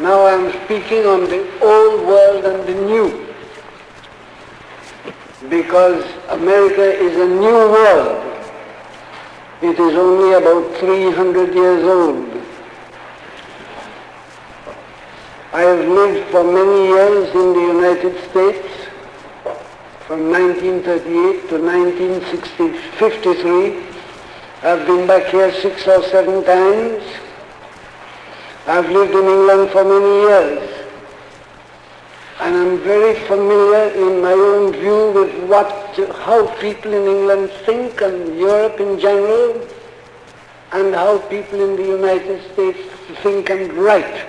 Now I am speaking on the old world and the new, because America is a new world. It is only about 300 years old. I have lived for many years in the United States, from 1938 to 1953. I've been back here 6 or 7 times. I've lived in England for many years, and I'm very familiar in my own view with how people in England think, and Europe in general, and how people in the United States think and write.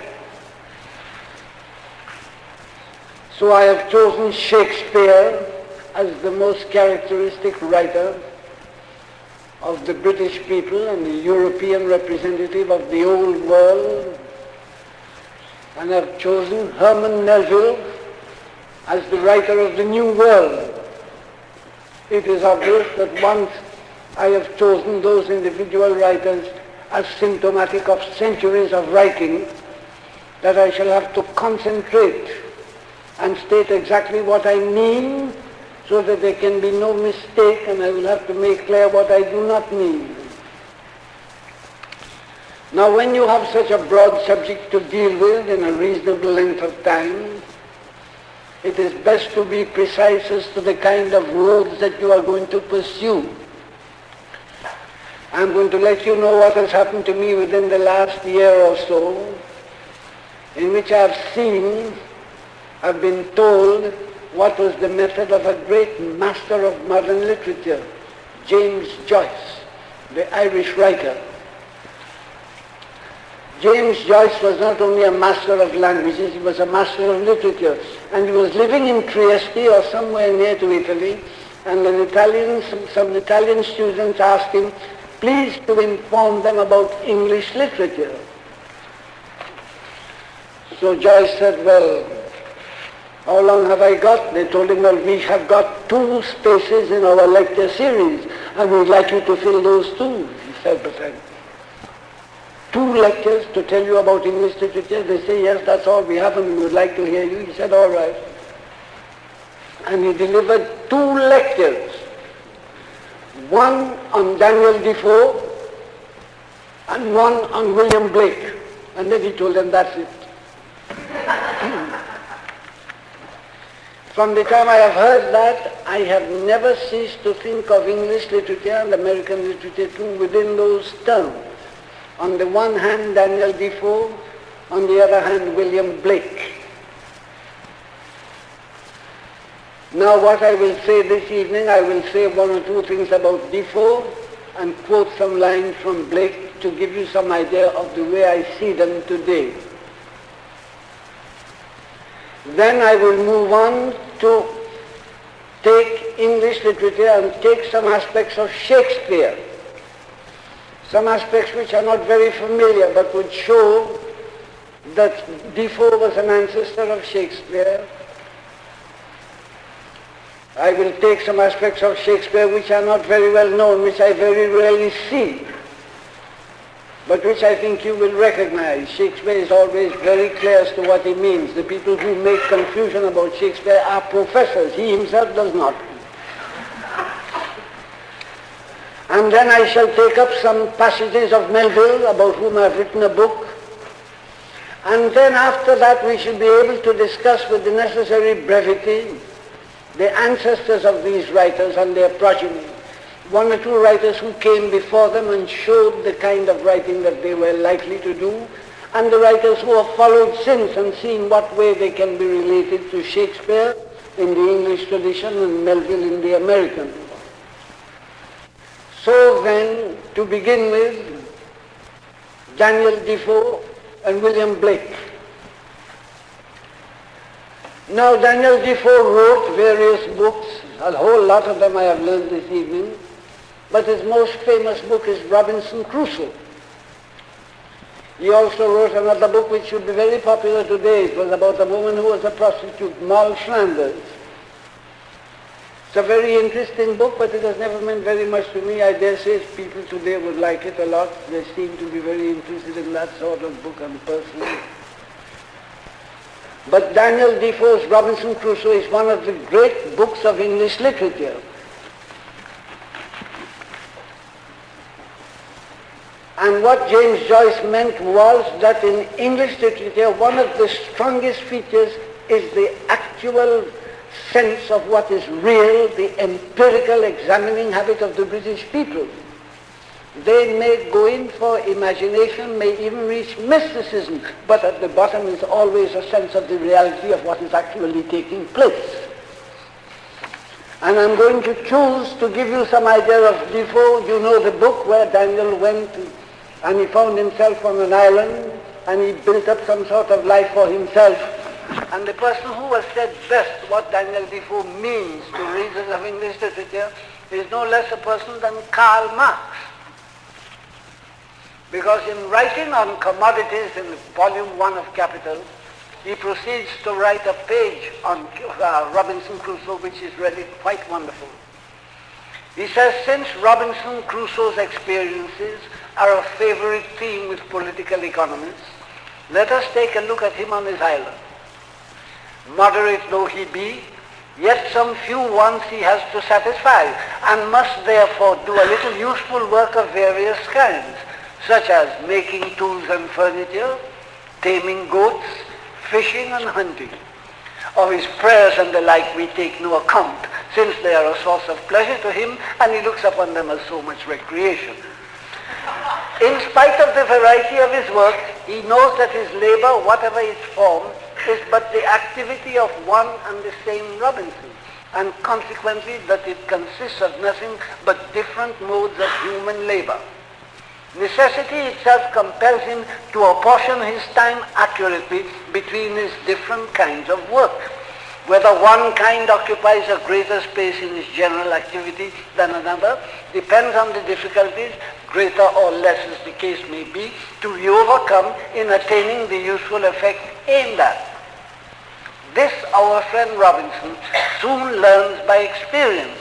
So I have chosen Shakespeare as the most characteristic writer of the British people and the European representative of the old world, and I've chosen Herman Melville as the writer of the new world. It is obvious that once I have chosen those individual writers as symptomatic of centuries of writing, that I shall have to concentrate and state exactly what I mean, so that there can be no mistake, and I will have to make clear what I do not mean. Now, when you have such a broad subject to deal with in a reasonable length of time, it is best to be precise as to the kind of roads that you are going to pursue. I'm going to let you know what has happened to me within the last year or so, in which I've been told what was the method of a great master of modern literature, James Joyce, the Irish writer. James Joyce was not only a master of languages, he was a master of literature. And he was living in Trieste or somewhere near to Italy, and some Italian students asked him, please to inform them about English literature. So Joyce said, well, how long have I got? They told him, well, we have got 2 spaces in our lecture series, and we'd like you to fill those 2. He said, but 2 lectures to tell you about English literature? They say, yes, that's all we have, and we would like to hear you. He said, all right. And he delivered 2 lectures, one on Daniel Defoe and one on William Blake. And then he told them, that's it. From the time I have heard that, I have never ceased to think of English literature and American literature too within those terms. On the one hand, Daniel Defoe, on the other hand, William Blake. Now what I will say this evening, I will say 1 or 2 things about Defoe and quote some lines from Blake to give you some idea of the way I see them today. Then I will move on to take English literature and take some aspects of Shakespeare. Some aspects which are not very familiar, but would show that Defoe was an ancestor of Shakespeare. I will take some aspects of Shakespeare which are not very well known, which I very rarely see, but which I think you will recognize. Shakespeare is always very clear as to what he means. The people who make confusion about Shakespeare are professors. He himself does not. And then I shall take up some passages of Melville, about whom I have written a book. And then after that we shall be able to discuss with the necessary brevity the ancestors of these writers and their progeny. 1 or 2 writers who came before them and showed the kind of writing that they were likely to do, and the writers who have followed since and seen what way they can be related to Shakespeare in the English tradition and Melville in the American. So then, to begin with, Daniel Defoe and William Blake. Now, Daniel Defoe wrote various books, a whole lot of them I have learned this evening, but his most famous book is Robinson Crusoe. He also wrote another book which should be very popular today. It was about a woman who was a prostitute, Moll Flanders. It's a very interesting book, but it has never meant very much to me. I dare say people today would like it a lot. They seem to be very interested in that sort of book and personally. But Daniel Defoe's Robinson Crusoe is one of the great books of English literature. And what James Joyce meant was that in English literature, one of the strongest features is the actual sense of what is real, the empirical examining habit of the British people. They may go in for imagination, may even reach mysticism, but at the bottom is always a sense of the reality of what is actually taking place. And I'm going to choose to give you some idea of Defoe. You know the book where Daniel went and he found himself on an island and he built up some sort of life for himself. And the person who has said best what Daniel Defoe means to readers of English literature is no less a person than Karl Marx. Because in writing on commodities in volume 1 of Capital, he proceeds to write a page on Robinson Crusoe, which is really quite wonderful. He says, since Robinson Crusoe's experiences are a favorite theme with political economists, let us take a look at him on his island. Moderate though he be, yet some few wants he has to satisfy, and must therefore do a little useful work of various kinds, such as making tools and furniture, taming goats, fishing and hunting. Of his prayers and the like we take no account, since they are a source of pleasure to him, and he looks upon them as so much recreation. In spite of the variety of his work, he knows that his labor, whatever its form, is but the activity of one and the same Robinson, and consequently that it consists of nothing but different modes of human labor. Necessity itself compels him to apportion his time accurately between his different kinds of work. Whether one kind occupies a greater space in his general activity than another depends on the difficulties, greater or less as the case may be, to be overcome in attaining the useful effect aimed at. This our friend Robinson soon learns by experience,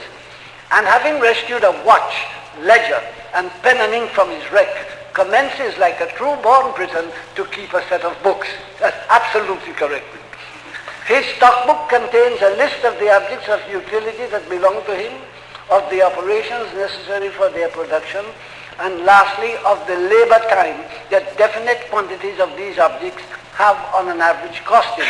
and having rescued a watch, ledger, and pen and ink from his wreck, commences like a true-born Briton to keep a set of books. That's absolutely correct. His stockbook contains a list of the objects of utility that belong to him, of the operations necessary for their production, and lastly of the labor time that definite quantities of these objects have on an average costing.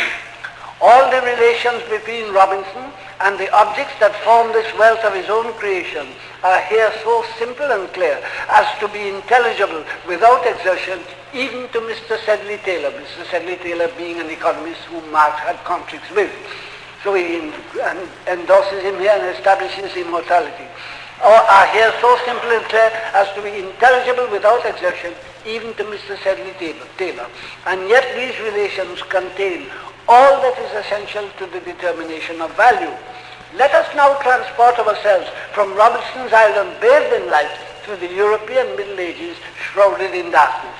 All the relations between Robinson and the objects that form this wealth of his own creation are here so simple and clear as to be intelligible without exertion even to Mr. Sedley Taylor, Mr. Sedley Taylor being an economist whom Marx had conflicts with. So he endorses him here and establishes immortality. Or are here so simple and clear as to be intelligible without exertion even to Mr. Sedley Taylor. And yet these relations contain all that is essential to the determination of value. Let us now transport ourselves from Robinson's Island bathed in light to the European Middle Ages shrouded in darkness.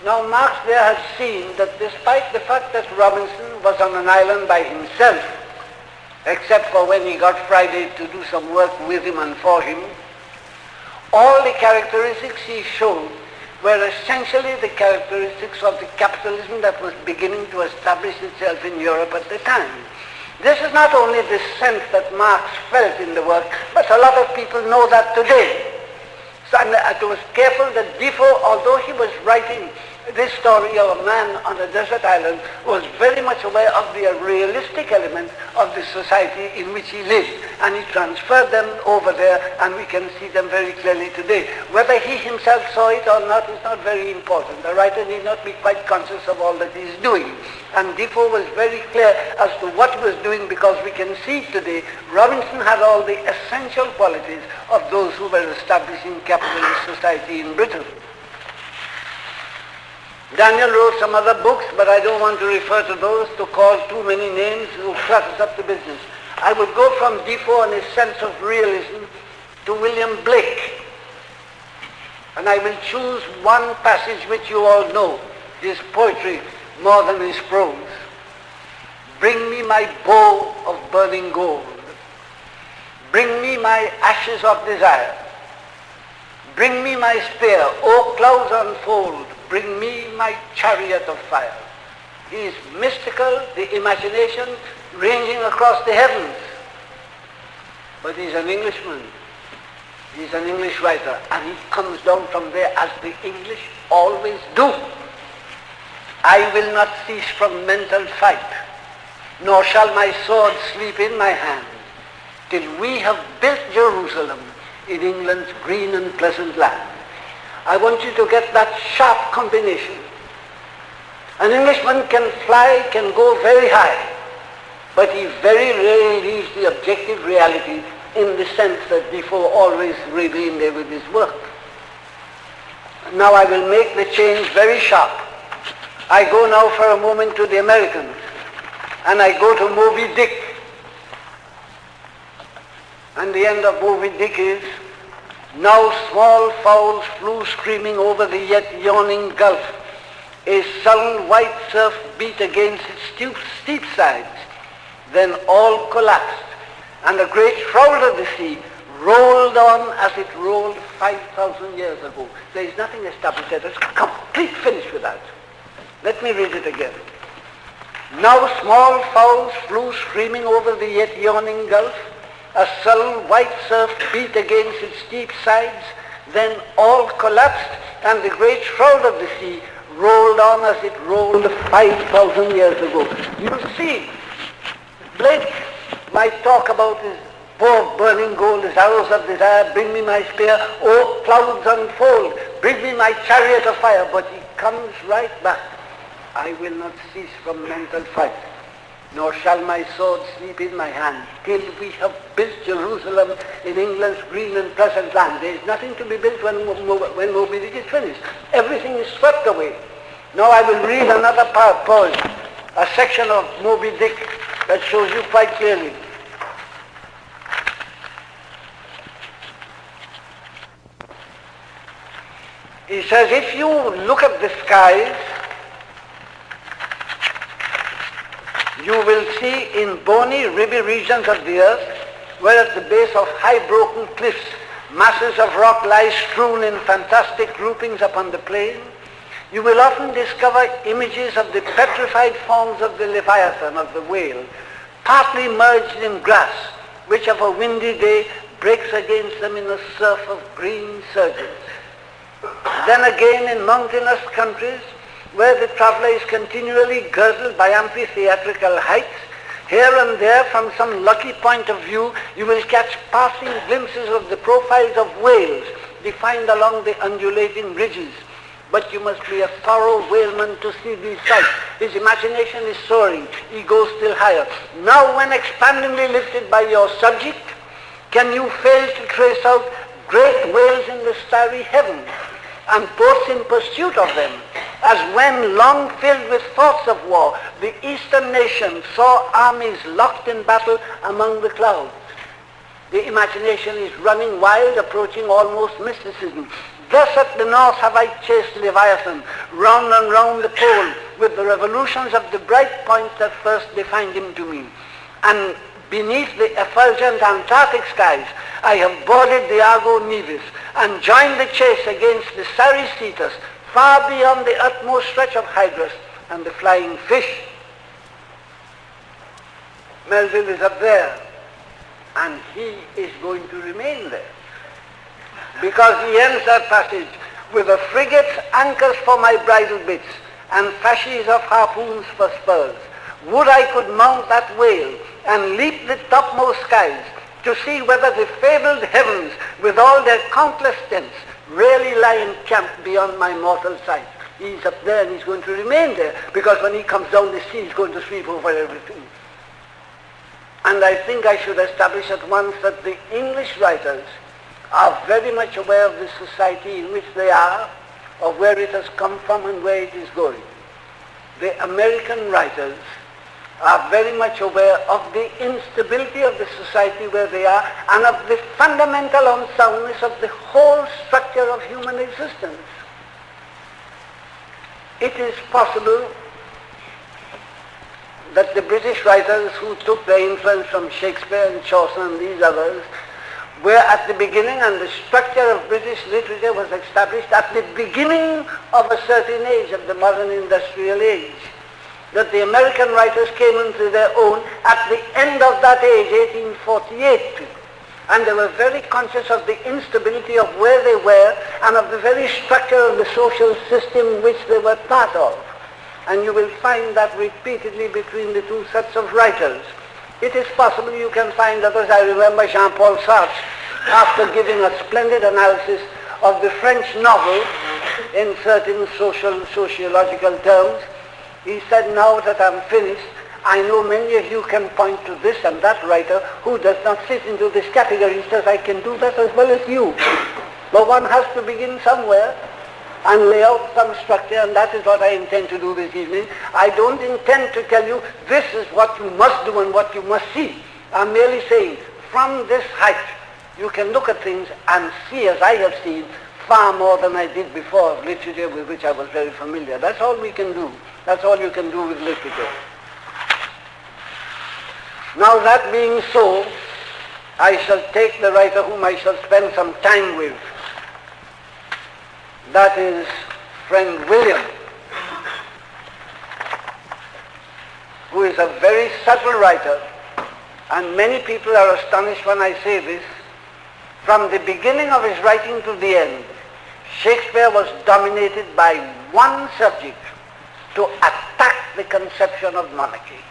Now Marx there had seen that despite the fact that Robinson was on an island by himself, except for when he got Friday to do some work with him and for him, all the characteristics he showed were essentially the characteristics of the capitalism that was beginning to establish itself in Europe at the time. This is not only the sense that Marx felt in the work, but a lot of people know that today. So I was careful that Defoe, although he was writing this story of a man on a desert island, was very much aware of the realistic element of the society in which he lived, and he transferred them over there, and we can see them very clearly today. Whether he himself saw it or not is not very important. The writer need not be quite conscious of all that he is doing. And Defoe was very clear as to what he was doing, because we can see today Robinson had all the essential qualities of those who were establishing capitalist society in Britain. Daniel wrote some other books, but I don't want to refer to those to call too many names who clutters up the business. I would go from Defoe and his sense of realism to William Blake. And I will choose one passage which you all know, his poetry more than his prose. Bring me my bow of burning gold. Bring me my ashes of desire. Bring me my spear, O clouds unfold, bring me my chariot of fire. He is mystical, the imagination ranging across the heavens. But he's an Englishman. He's an English writer, and he comes down from there as the English always do. I will not cease from mental fight, nor shall my sword sleep in my hand, till we have built Jerusalem in England's green and pleasant land. I want you to get that sharp combination. An Englishman can fly, can go very high, but he very rarely leaves the objective reality in the sense that Defoe always revealed there with his work. Now I will make the change very sharp. I go now for a moment to the Americans, and I go to Moby Dick. And the end of Moby Dick is, now small fowls flew screaming over the yet yawning gulf. A sullen white surf beat against its steep sides. Then all collapsed, and the great shroud of the sea rolled on as it rolled 5,000 years ago. There is nothing established there. There's a complete finish with that. Let me read it again. Now small fowls flew screaming over the yet yawning gulf. A sullen white surf beat against its steep sides. Then all collapsed, and the great shroud of the sea rolled on as it rolled 5,000 years ago. You see, Blake might talk about his bow of burning gold, his arrows of desire, bring me my spear, oh clouds unfold, bring me my chariot of fire, but he comes right back. I will not cease from mental fight, nor shall my sword sleep in my hand, till we have built Jerusalem in England's green and pleasant land. There is nothing to be built when Moby Dick is finished. Everything is swept away. Now I will read another poem, a section of Moby Dick that shows you quite clearly. He says, if you look at the skies, you will see in bony, ribby regions of the earth, where at the base of high broken cliffs, masses of rock lie strewn in fantastic groupings upon the plain, you will often discover images of the petrified forms of the leviathan, of the whale, partly merged in grass, which of a windy day breaks against them in a surf of green surges. Then again in mountainous countries, where the traveler is continually girdled by amphitheatrical heights, here and there from some lucky point of view, you will catch passing glimpses of the profiles of whales defined along the undulating ridges. But you must be a thorough whaleman to see these sights. His imagination is soaring. He goes still higher. Now when expandingly lifted by your subject, can you fail to trace out great whales in the starry heavens, and both in pursuit of them, as when, long filled with thoughts of war, the eastern nations saw armies locked in battle among the clouds. The imagination is running wild, approaching almost mysticism. Thus at the north have I chased Leviathan, round and round the pole, with the revolutions of the bright points that first defined him to me. And beneath the effulgent Antarctic skies, I have boarded the Argo Nevis, and joined the chase against the Cetus, far beyond the utmost stretch of Hydrus and the flying fish. Melville is up there, and he is going to remain there, because he ends that passage with a frigate's anchors for my bridle bits, and fasces of harpoons for spurs. Would I could mount that whale, and leap the topmost skies, to see whether the fabled heavens, with all their countless tents, really lie encamped beyond my mortal sight. He's up there, and he's going to remain there, because when he comes down, the sea is going to sweep over everything. And I think I should establish at once that the English writers are very much aware of the society in which they are, of where it has come from and where it is going. The American writers are very much aware of the instability of the society where they are, and of the fundamental unsoundness of the whole structure of human existence. It is possible that the British writers who took their influence from Shakespeare and Chaucer and these others were at the beginning, and the structure of British literature was established at the beginning of a certain age, of the modern industrial age. that the American writers came into their own at the end of that age, 1848. And they were very conscious of the instability of where they were and of the very structure of the social system which they were part of. And you will find that repeatedly between the two sets of writers. It is possible you can find others. I remember Jean-Paul Sartre, after giving a splendid analysis of the French novel in certain sociological terms, he said, now that I'm finished, I know many of you can point to this and that writer who does not fit into this category. He says, I can do that as well as you. But one has to begin somewhere and lay out some structure, and that is what I intend to do this evening. I don't intend to tell you this is what you must do and what you must see. I'm merely saying, from this height, you can look at things and see, as I have seen, far more than I did before of literature with which I was very familiar. That's all we can do. That's all you can do with literature. Now that being so, I shall take the writer whom I shall spend some time with. That is friend William, who is a very subtle writer, and many people are astonished when I say this. From the beginning of his writing to the end, Shakespeare was dominated by one subject: to attack the conception of monarchy.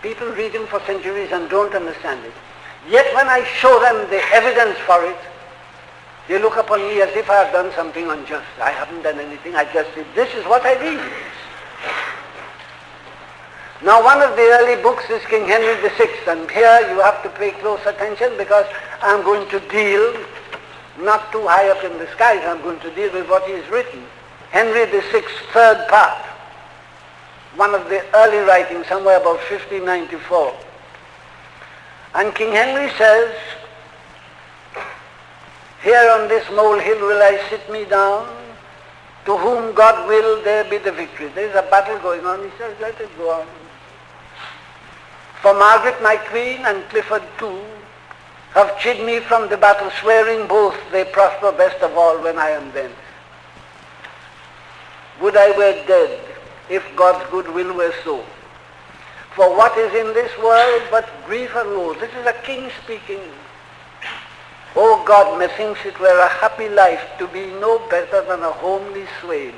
People read him for centuries and don't understand it. Yet when I show them the evidence for it, they look upon me as if I have done something unjust. I haven't done anything. I just said, this is what I read. Now one of the early books is King Henry VI, and here you have to pay close attention because I'm going to deal not too high up in the skies. I'm going to deal with what he has written. Henry VI, third part. One of the early writings, somewhere about 1594. And King Henry says, here on this molehill will I sit me down, to whom God will there be the victory. There is a battle going on. He says, let it go on. For Margaret my queen and Clifford too have chid me from the battle, swearing both they prosper best of all when I am thence. Would I were dead, if God's good will were so. For what is in this world but grief and woe? This is a king speaking. O God, methinks it were a happy life to be no better than a homely swain.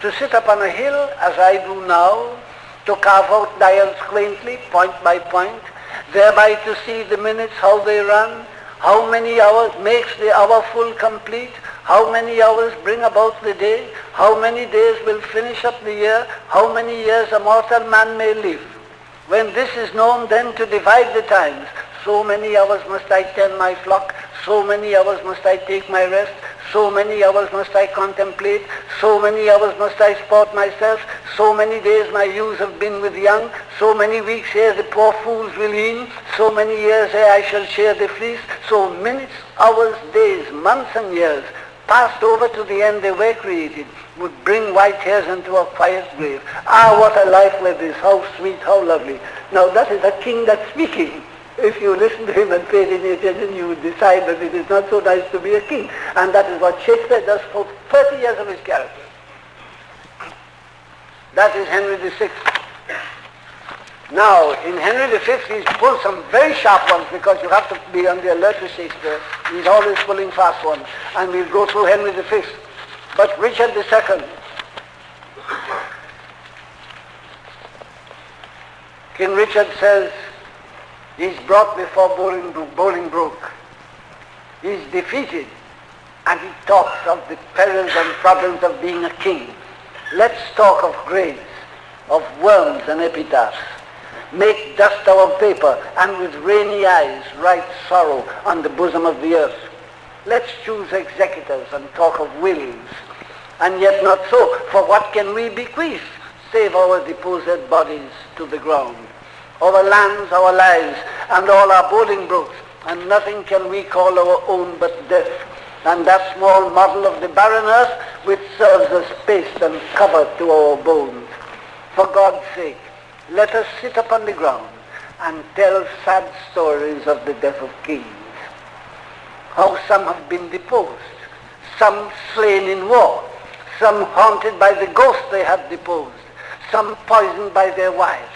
To sit upon a hill, as I do now, to carve out dials quaintly, point by point, thereby to see the minutes how they run, how many hours makes the hour full complete, how many hours bring about the day, how many days will finish up the year, how many years a mortal man may live. When this is known, then to divide the times, so many hours must I tend my flock, so many hours must I take my rest, so many hours must I contemplate, so many hours must I sport myself, so many days my ewes have been with young, so many weeks ere the poor fools will eat, so many years ere I shall share the fleece, so minutes, hours, days, months and years, passed over to the end they were created, would bring white hairs into a quiet grave. Ah, what a life with this, how sweet, how lovely. Now that is a king that's speaking. If you listen to him and pay any attention, you would decide that it is not so nice to be a king. And that is what Shakespeare does for 30 years of his character. That is Henry VI. Now, in Henry V, he's pulled some very sharp ones because you have to be on the alert with Shakespeare. He's always pulling fast ones. And we'll go through Henry V. But Richard II, King Richard says, he's brought before Bolingbroke. He's defeated, and he talks of the perils and problems of being a king. Let's talk of graves, of worms and epitaphs. Make dust our paper, and with rainy eyes write sorrow on the bosom of the earth. Let's choose executors and talk of wills. And yet not so, for what can we bequeath, save our deposed bodies to the ground? Our lands, our lives, and all our Bolingbroke, and nothing can we call our own but death, and that small model of the barren earth which serves as space and cover to our bones. For God's sake, let us sit upon the ground and tell sad stories of the death of kings. How some have been deposed, some slain in war, some haunted by the ghost they have deposed, some poisoned by their wives,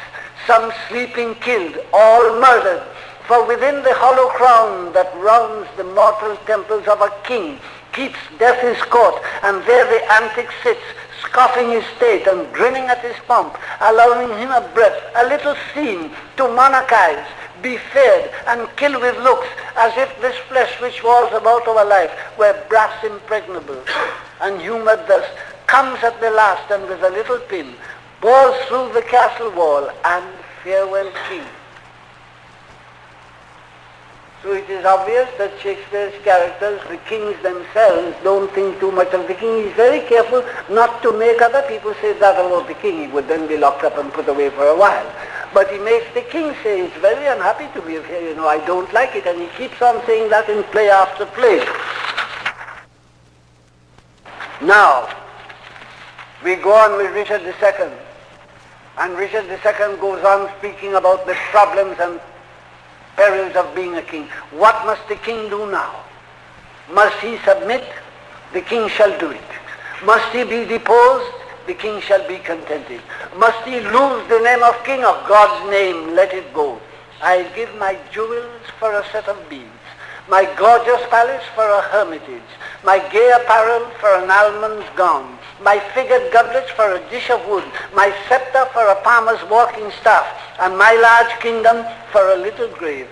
some sleeping killed, all murdered. For within the hollow crown that rounds the mortal temples of a king keeps death his court, and there the antic sits, scoffing his state and grinning at his pomp, allowing him a breath, a little scene to monarchize, be feared, and kill with looks, as if this flesh which was about our life were brass impregnable, and humoured thus, comes at the last and with a little pin, bores through the castle wall, and farewell king. So it is obvious that Shakespeare's characters, the kings themselves, don't think too much of the king. He's very careful not to make other people say that about the king. He would then be locked up and put away for a while. But he makes the king say, he's very unhappy to be here, I don't like it. And he keeps on saying that in play after play. Now, we go on with Richard II. And Richard II goes on speaking about the problems and perils of being a king. What must the king do now? Must he submit? The king shall do it. Must he be deposed? The king shall be contented. Must he lose the name of king? Of God's name, let it go. I'll give my jewels for a set of beads, my gorgeous palace for a hermitage, my gay apparel for an almond's gown, my figured goblets for a dish of wood, my scepter for a palmer's walking staff, and my large kingdom for a little grave,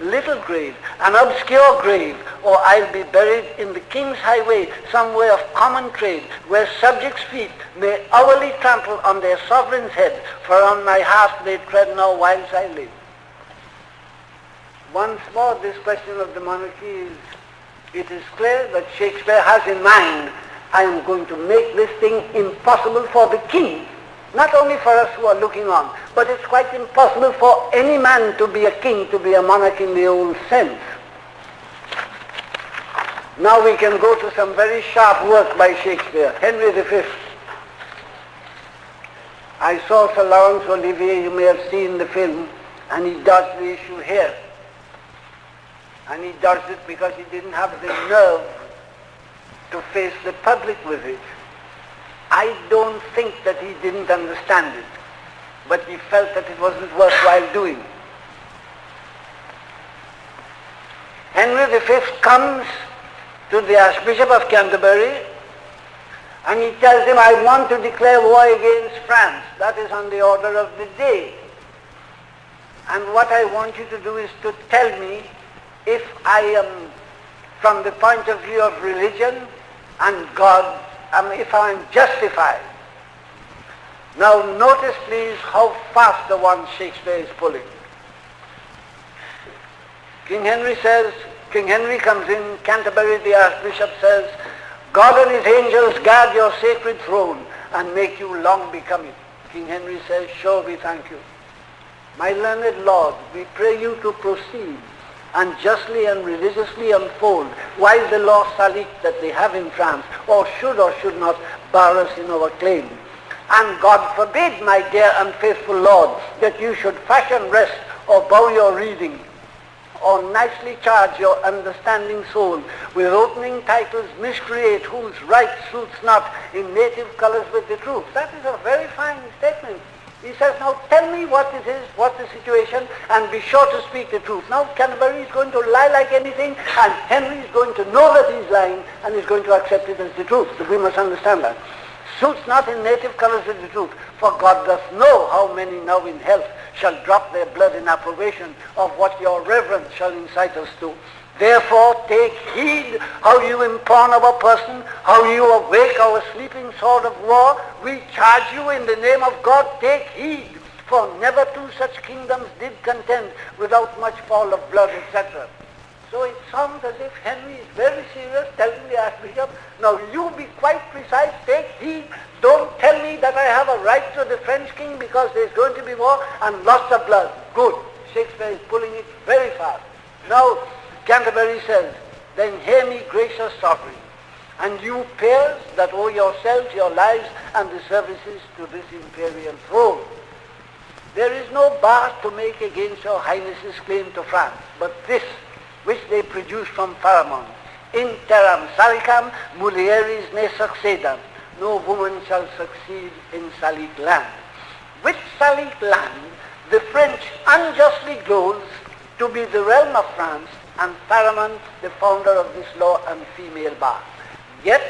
little grave, an obscure grave, or I'll be buried in the king's highway, somewhere of common trade, where subjects' feet may hourly trample on their sovereign's head, for on my hearth they tread now whilst I live. Once more, this question of the monarchy it is clear that Shakespeare has in mind, I am going to make this thing impossible for the king. Not only for us who are looking on, but it's quite impossible for any man to be a king, to be a monarch in the old sense. Now we can go to some very sharp work by Shakespeare. Henry V. I saw Sir Laurence Olivier, you may have seen the film, and he dodged the issue here. And he dodged it because he didn't have the nerve to face the public with it. I don't think that he didn't understand it, but he felt that it wasn't worthwhile doing. Henry V comes to the Archbishop of Canterbury and he tells him, I want to declare war against France. That is on the order of the day. And what I want you to do is to tell me if I am, from the point of view of religion and God, if I am justified. Now notice please how fast the one Shakespeare is pulling. King Henry comes in Canterbury, the Archbishop says, God and his angels guard your sacred throne and make you long become it. King Henry says, sure, we thank you. My learned Lord, we pray you to proceed and justly and religiously unfold while the law salique that they have in France, or should not, bar us in our claim. And God forbid, my dear unfaithful Lord, that you should fashion rest or bow your reading, or nicely charge your understanding soul with opening titles miscreate whose right suits not in native colors with the truth. That is a very fine statement. He says, now tell me what it is, what's the situation, and be sure to speak the truth. Now Canterbury is going to lie like anything, and Henry is going to know that he's lying, and is going to accept it as the truth. So we must understand that. Suits not in native colors with the truth, for God doth know how many now in health shall drop their blood in approbation of what your reverence shall incite us to. Therefore take heed how you impawn our person, how you awake our sleeping sword of war. We charge you in the name of God, take heed, for never two such kingdoms did contend without much fall of blood, etc. So it sounds as if Henry is very serious, telling the Archbishop, now you be quite precise, take heed, don't tell me that I have a right to the French king because there's going to be war and lots of blood. Good. Shakespeare is pulling it very fast. Now Canterbury says, then hear me, gracious sovereign, and you peers that owe yourselves your lives and the services to this imperial throne. There is no bar to make against your highness's claim to France, but this which they produce from Pharamond, in terram salicam mulieris ne succedam, no woman shall succeed in Salic land. Which Salic land the French unjustly glows to be the realm of France, and Pharamond, the founder of this law and female bar. Yet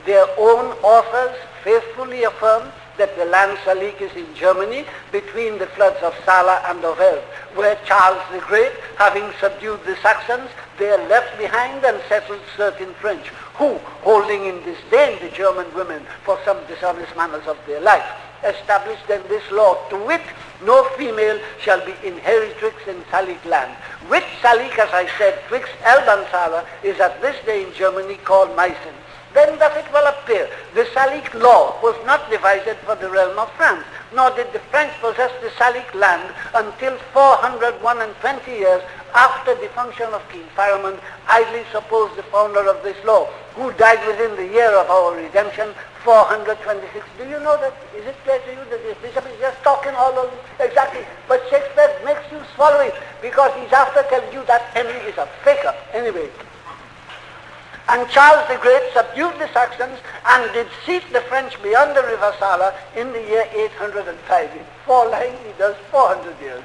their own authors faithfully affirm that the land Salic is in Germany between the floods of Saale and of Elbe, where Charles the Great, having subdued the Saxons, there left behind and settled certain French, who, holding in disdain the German women for some dishonest manners of their life, established then this law, to wit, no female shall be inheritrix in Salic land, which Salic, as I said, twixt Elbe and Saale, is at this day in Germany called Meissen. Then doth it well appear the Salic law was not devised for the realm of France, nor did the French possess the Salic land until 421 years after the function of King Pharamond, idly supposed the founder of this law, who died within the year of our redemption, 426. Do you know that? Is it clear to you that this bishop is just talking all over exactly? But Shakespeare makes you swallow it, because he's after telling you that Henry is a faker. Anyway. And Charles the Great subdued the Saxons and did seat the French beyond the river Saale in the year 805. In 4 lines he does 400 years.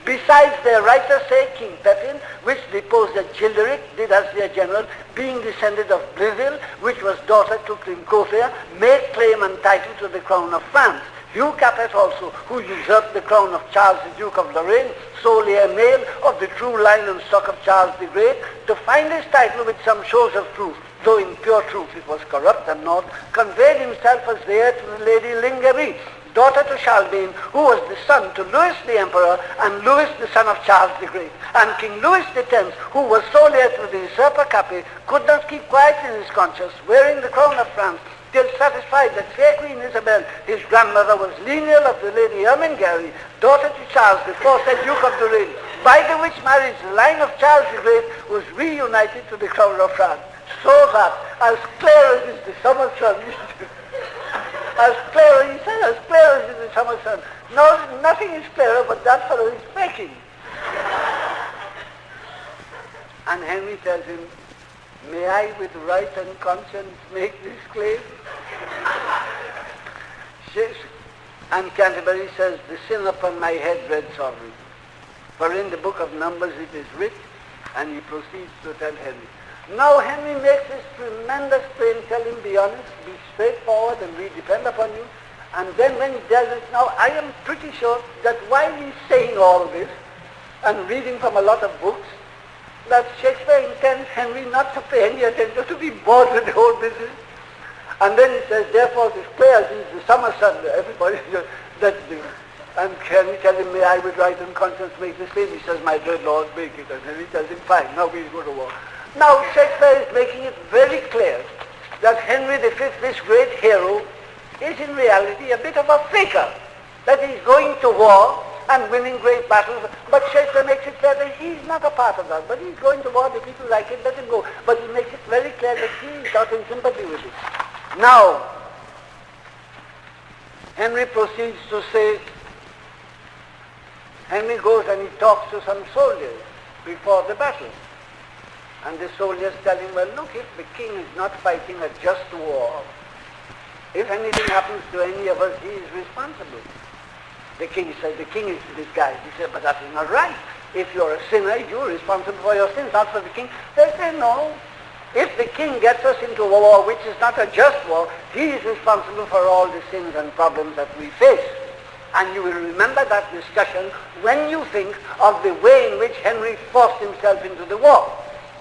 Besides, their writers say King Pepin, which deposed at Childeric, did as their general, being descended of Breville, which was daughter to King Clotaire, made claim and title to the crown of France. Hugh Capet also, who usurped the crown of Charles the Duke of Lorraine, solely a male of the true line and stock of Charles the Great, to find his title with some shows of truth, though in pure truth it was corrupt and not, conveyed himself as heir to the Lady Lingerie, daughter to Charlemagne, who was the son to Louis the Emperor, and Louis the son of Charles the Great. And King Louis X, who was sole heir to the usurper Capet, could not keep quiet in his conscience, wearing the crown of France, till satisfied that fair Queen Isabel, his grandmother, was lineal of the Lady Ermengarry, daughter to Charles, the aforesaid Duke of Lorraine, by the which marriage the line of Charles the Great was reunited to the crown of France. So that, as clear as is the summer sun, as clear, he said, as clear as is the summer sun. No, nothing is clearer, but that fellow is faking. And Henry tells him, may I with right and conscience make this claim? And Canterbury says, the sin upon my head, dread sovereign. For in the book of Numbers it is writ, and he proceeds to tell Henry. Now Henry makes this tremendous claim, tell him be honest, be straightforward, and we depend upon you. And then when he does it, now I am pretty sure that while he's saying all this, and reading from a lot of books, that Shakespeare intends Henry not to pay any attention, to be bored with the whole business. And then he says, therefore, this clear as is the summer sun, everybody, that's the, and Henry tells him, may I with right and conscience make this claim? He says, my dread Lord, make it. And Henry tells him, fine, now we'll go to war. Now Shakespeare is making it very clear that Henry V, this great hero, is in reality a bit of a faker, that he's going to war and winning great battles, but Shakespeare makes it clear that he's not a part of that, but he's going to war, the people like it, let him go. But he makes it very clear that he is not in sympathy with it. Now, Henry proceeds to say, Henry goes and he talks to some soldiers before the battle. And the soldiers tell him, well, look, if the king is not fighting a just war, if anything happens to any of us, he is responsible. The king says, the king is this guy. He said, but that is not right. If you're a sinner, you're responsible for your sins, not for the king. They say, no. If the king gets us into a war which is not a just war, he is responsible for all the sins and problems that we face. And you will remember that discussion when you think of the way in which Henry forced himself into the war.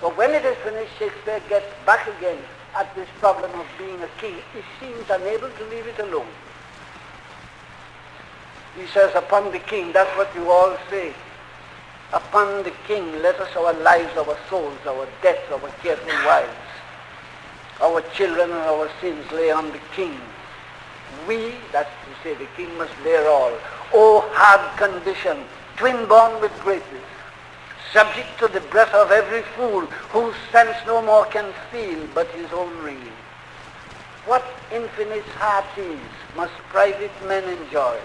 But when it is finished, Shakespeare gets back again at this problem of being a king. He seems unable to leave it alone. He says, upon the king, that's what you all say. Upon the king, let us our lives, our souls, our debts, our careful wives, our children and our sins lay on the king. We, that's to say, the king must bear all. O hard condition, twin-born with greatness, subject to the breath of every fool, whose sense no more can feel but his own ringing. What infinite heart is must private men enjoy,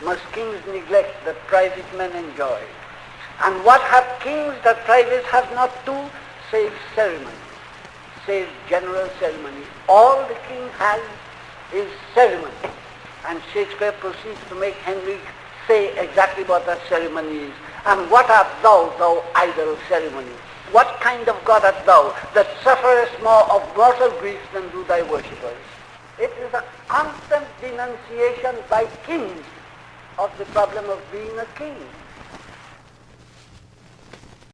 must kings neglect that private men enjoy. And what have kings that privates have not too, save ceremony, save general ceremony? All the king has is ceremony. And Shakespeare proceeds to make Henry say exactly what that ceremony is. And what art thou, thou idle ceremony? What kind of God art thou that sufferest more of mortal griefs than do thy worshippers? It is a constant denunciation by kings of the problem of being a king.